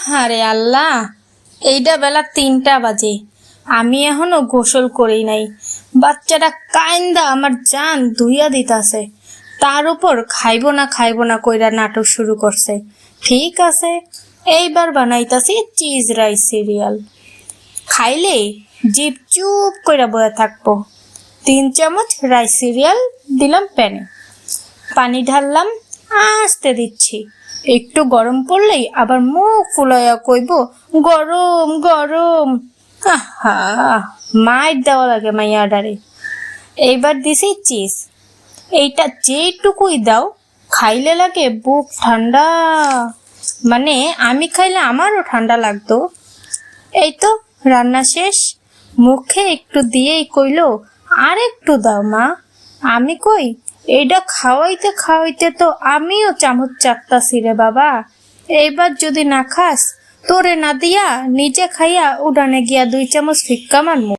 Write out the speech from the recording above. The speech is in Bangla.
আরে আল্লাহ, এইটা বেলা 3টা বাজে, আমি এখনো গোসল করি নাই। বাচ্চাটা কাইন্দা আমার জান ধুইয়া দিতাছে, তার উপর খাইবো না কইরা নাটক শুরু করছে। ঠিক আছে, এইবার বানাইতাছি চিজ রাইস সিরিয়াল। খাইলে জিভ চুপ কইরা বয়ে থাকবো। 3 চামচ রাইস সিরিয়াল দিলাম প্যানে, পানি ঢাললাম, আস্তে দিচ্ছি। একটু গরম পড়লেই আবার মুখ ফুলাইয়া কইব গরম গরম। আহা, মাইর দেওয়া লাগে মাইয়াডারে। এইবার দিছি চিজ। এইটা যেটুকুই দাও খাইলে লাগে বুক ঠান্ডা, মানে আমি খাইলে আমারও ঠান্ডা লাগতো। এই তো রান্না শেষ, মুখে একটু দিয়েই কইলো আর একটু দাও মা। আমি কই এইটা খাওয়াইতে খাওয়াইতে তো আমিও চামচ চাটতাছি রে বাবা। এইবার যদি না খাস, তোরে না দিয়া নিজে খাইয়া উড়ানে গিয়া 2 চামচ ফিক্কা মারমু।